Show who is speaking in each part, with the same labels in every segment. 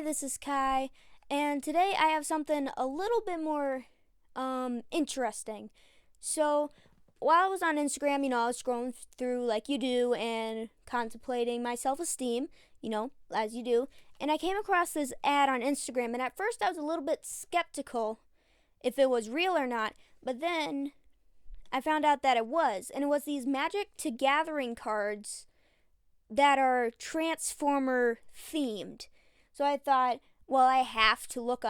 Speaker 1: Hi, this is Kai, and today I have something a little bit more interesting. So, while I was on Instagram, I was scrolling through like you do and contemplating my self esteem, as you do, and I came across this ad on Instagram, and at first I was a little bit skeptical if it was real or not, but then I found out that it was, and it was these Magic to Gathering cards that are Transformer themed. So I thought, well, I have to look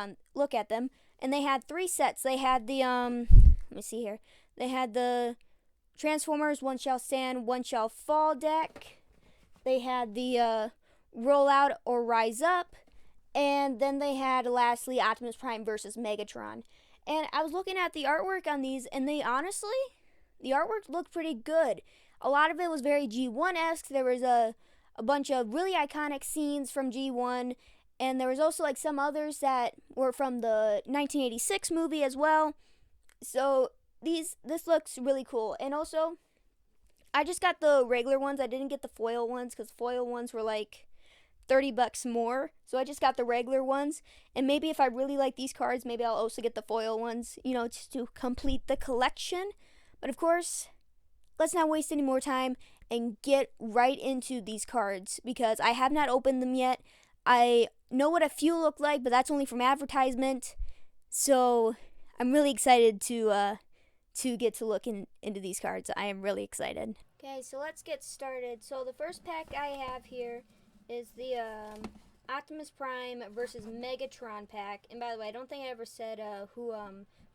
Speaker 1: at them, and they had 3 sets. They had the let me see here. They had the Transformers One Shall Stand, One Shall Fall deck. They had the Roll Out or Rise Up, and then they had lastly Optimus Prime versus Megatron. And I was looking at the artwork on these, and the artwork looked pretty good. A lot of it was very G1-esque. There was a bunch of really iconic scenes from G1, and there was also like some others that were from the 1986 movie as well. So this looks really cool. And also, I just got the regular ones. I didn't get the foil ones because foil ones were like $30 more. So I just got the regular ones. And maybe if I really like these cards, maybe I'll also get the foil ones, just to complete the collection. But of course, let's not waste any more time and get right into these cards because I have not opened them yet. I know what a few look like, but that's only from advertisement. So I'm really excited to get to look into these cards. I am really excited. Okay, so let's get started. So the first pack I have here is the Optimus Prime versus Megatron pack. And by the way, I don't think I ever said who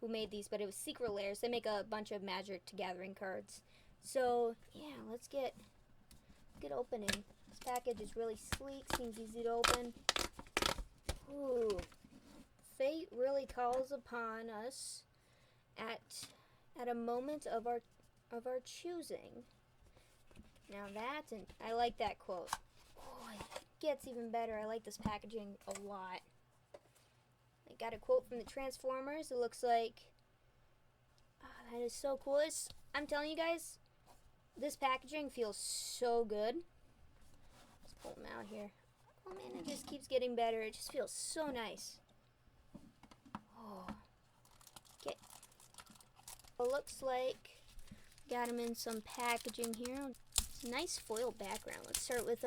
Speaker 1: made these, but it was Secret Lairs. They make a bunch of Magic to Gathering cards. So yeah, let's get opening. This package is really sleek, seems easy to open. Ooh, fate really calls upon us at a moment of our choosing. Now I like that quote. Oh, it gets even better. I like this packaging a lot. I got a quote from the Transformers. It looks like, that is so cool. I'm telling you guys, this packaging feels so good. Let's pull them out here. Oh man, it just keeps getting better. It just feels so nice. Oh. Okay. It looks like got them in some packaging here. It's a nice foil background. Let's start with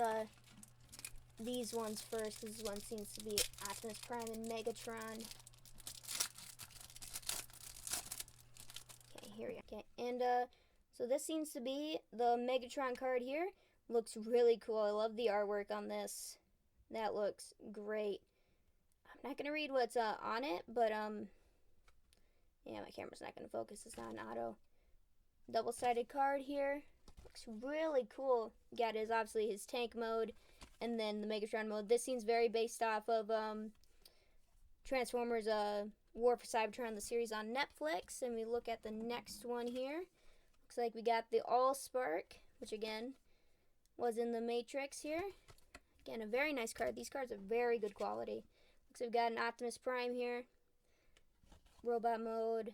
Speaker 1: these ones first. This one seems to be Optimus Prime and Megatron. Okay, here we go. Okay, and so this seems to be the Megatron card here. Looks really cool. I love the artwork on this. That looks great. I'm not gonna read what's on it, but yeah, my camera's not gonna focus. It's not an auto. Double-sided card here. Looks really cool. Got obviously his tank mode, and then the Megatron mode. This seems very based off of Transformers War for Cybertron, the series on Netflix. And we look at the next one here. Looks like we got the All-Spark, which again was in the Matrix here. Again, a very nice card. These cards are very good quality. Looks like we've got an Optimus Prime here. Robot mode.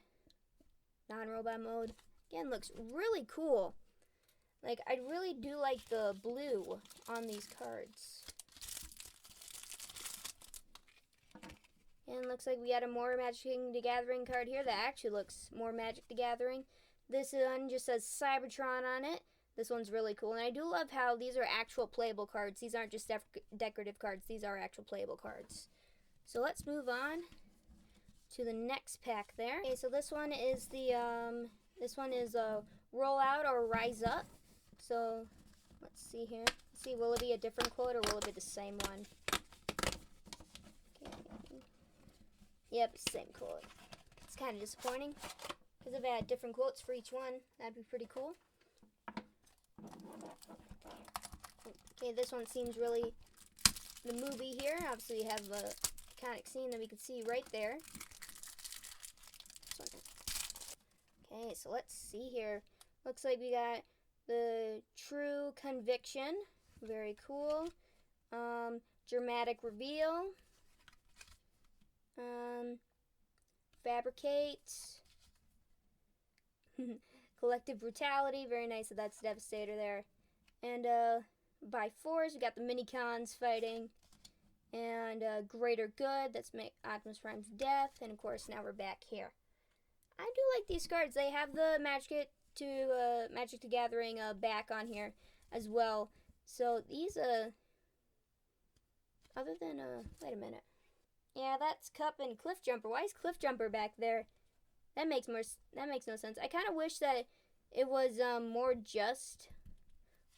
Speaker 1: Non-robot mode. Again, looks really cool. Like, I really do like the blue on these cards. And looks like we got a more Magic the Gathering card here that actually looks more Magic the Gathering. This one just says Cybertron on it. This one's really cool. And I do love how these are actual playable cards. These aren't just decorative cards. These are actual playable cards. So let's move on to the next pack there. Okay, so this one is Roll Out or Rise Up. So let's see here. Let's see, will it be a different quote or will it be the same one? Okay. Yep, same quote. It's kind of disappointing because if I had different quotes for each one, that'd be pretty cool. Okay, this one seems really the movie here. Obviously, we have a iconic scene that we can see right there. Okay, so let's see here. Looks like we got the True Conviction. Very cool. Dramatic Reveal. Fabricate. Collective Brutality. Very nice. So that's Devastator there. And by force, we got the Minicons fighting. and Greater Good. That's Optimus Prime's death, and of course now we're back here. I do like these cards. They have the Magic the Gathering back on here as well. So these other than wait a minute. Yeah, that's Cup and Cliff Jumper. Why is Cliff Jumper back there? That makes no sense. I kind of wish that it was more just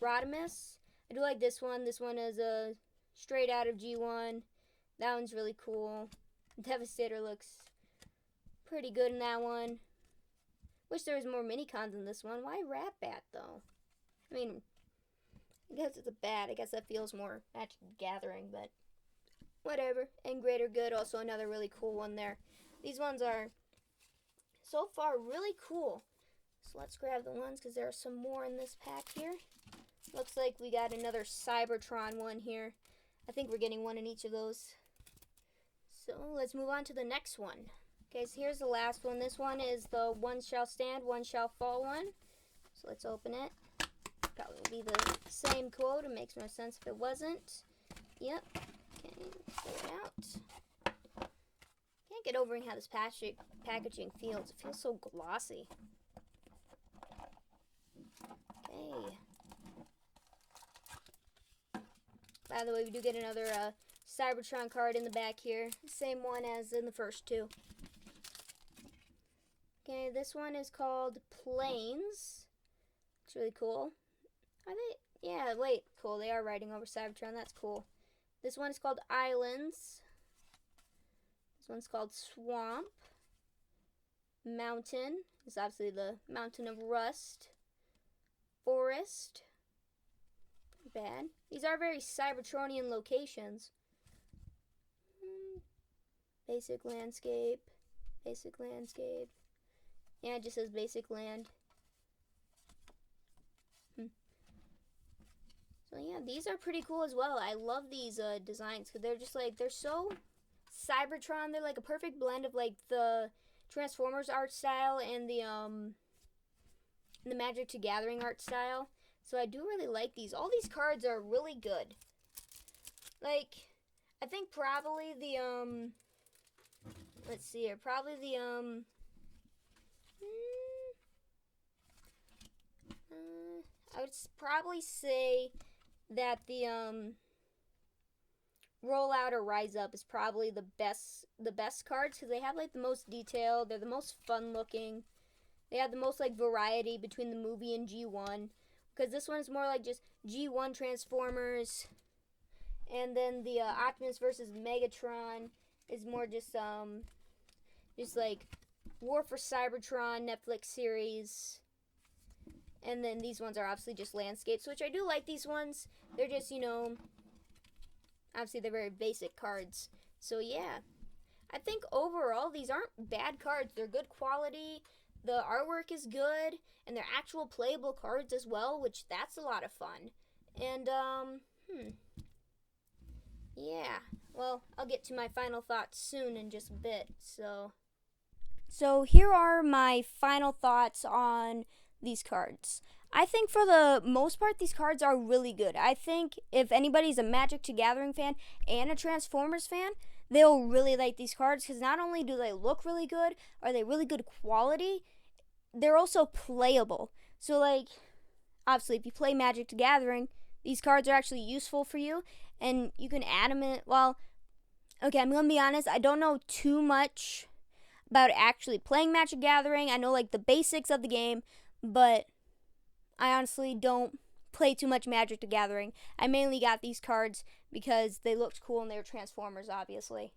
Speaker 1: Rodimus. I do like this one. This one is straight out of G1. That one's really cool. Devastator looks pretty good in that one. Wish there was more mini cons in this one. Why Rat Bat though? I mean, I guess it's a bat. I guess that feels more Magic the Gathering, but whatever. And Greater Good, also another really cool one there. These ones are so far really cool. So let's grab the ones because there are some more in this pack here. Looks like we got another Cybertron one here. I think we're getting one in each of those. So let's move on to the next one. Okay, so here's the last one. This one is the One Shall Stand, One Shall Fall one. So let's open it. Probably will be the same quote. It makes more sense if it wasn't. Yep. Okay, pull it out. Can't get over how this packaging feels. It feels so glossy. Okay. By the way, we do get another Cybertron card in the back here. Same one as in the first two. Okay, this one is called Plains. It's really cool. Are they? Yeah, wait. Cool. They are riding over Cybertron. That's cool. This one is called Islands. This one's called Swamp. Mountain is obviously the Mountain of Rust. Forest. Bad. These are very Cybertronian locations. Basic landscape. Basic landscape. Yeah, it just says basic land. So yeah, these are pretty cool as well. I love these designs because they're just like, they're so Cybertron. They're like a perfect blend of like the Transformers art style and the Magic the Gathering art style. So I do really like these. All these cards are really good. Like, I think probably the let's see here, probably the I would probably say that the Rollout or Rise Up is probably the best cards because they have like the most detail. They're the most fun looking. They have the most like variety between the movie and G1. Because this one is more like just G1 Transformers, and then the Optimus versus Megatron is more just like War for Cybertron Netflix series. And then these ones are obviously just landscapes, which I do like these ones. They're just, you know, obviously they're very basic cards. So yeah, I think overall these aren't bad cards. They're good quality. The artwork is good, and they're actual playable cards as well, which that's a lot of fun. And, yeah. Well, I'll get to my final thoughts soon in just a bit, So here are my final thoughts on these cards. I think for the most part, these cards are really good. I think if anybody's a Magic the Gathering fan and a Transformers fan, they'll really like these cards because not only do they look really good, are they really good quality, they're also playable. So, like, obviously, if you play Magic the Gathering, these cards are actually useful for you, and you can add them in. Well, okay, I'm gonna be honest. I don't know too much about actually playing Magic the Gathering. I know like the basics of the game, but I honestly don't play too much Magic the Gathering. I mainly got these cards because they looked cool and they were Transformers, obviously.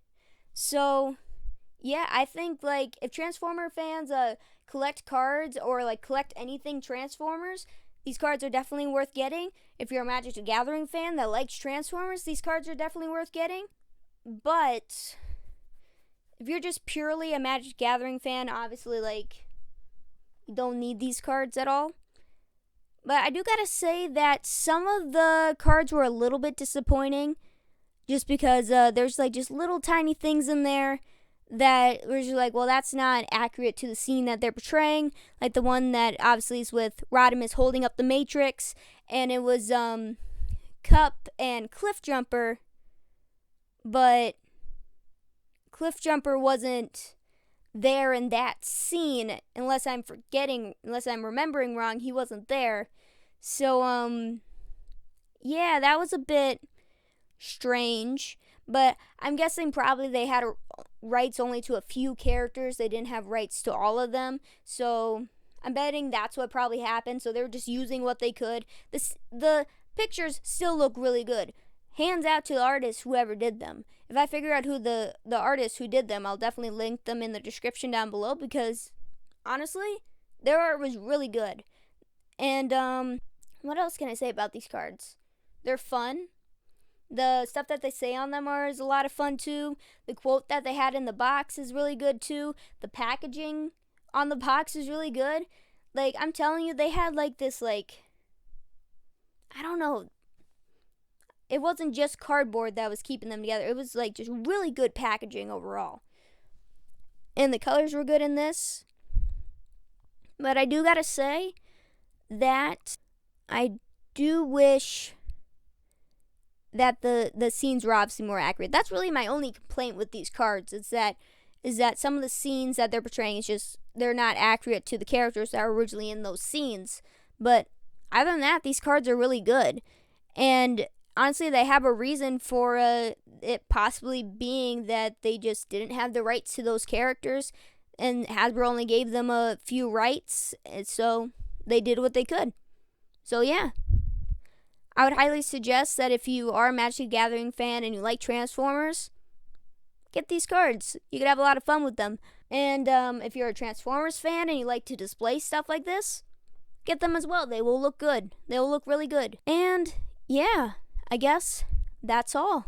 Speaker 1: So, yeah, I think like if Transformer fans collect cards or like collect anything Transformers, these cards are definitely worth getting. If you're a Magic the Gathering fan that likes Transformers, these cards are definitely worth getting. But if you're just purely a Magic the Gathering fan, obviously like you don't need these cards at all. But I do gotta say that some of the cards were a little bit disappointing just because there's like just little tiny things in there that was just like, well, that's not accurate to the scene that they're portraying. Like the one that obviously is with Rodimus holding up the Matrix, and it was Cup and Cliff Jumper but Cliffjumper wasn't there in that scene, unless I'm remembering wrong. He wasn't there. So yeah, that was a bit strange, but I'm guessing probably they had rights only to a few characters. They didn't have rights to all of them. So I'm betting that's what probably happened. So they were just using what they could. The pictures still look really good. Hands out to the artist, whoever did them. If I figure out who the artist who did them, I'll definitely link them in the description down below, because honestly, their art was really good. And what else can I say about these cards? They're fun. The stuff that they say on them is a lot of fun too. The quote that they had in the box is really good too. The packaging on the box is really good. Like, I'm telling you, they had like this, like, I don't know. It wasn't just cardboard that was keeping them together. It was like just really good packaging overall. And the colors were good in this. But I do gotta say that I do wish that the scenes were obviously more accurate. That's really my only complaint with these cards, is that some of the scenes that they're portraying is just, they're not accurate to the characters that are originally in those scenes. But other than that, these cards are really good. And honestly, they have a reason for it possibly being that they just didn't have the rights to those characters, and Hasbro only gave them a few rights, and so they did what they could. So yeah, I would highly suggest that if you are a Magic the Gathering fan and you like Transformers, get these cards. You could have a lot of fun with them. And if you're a Transformers fan and you like to display stuff like this, get them as well. They will look good. They will look really good. And yeah, I guess that's all.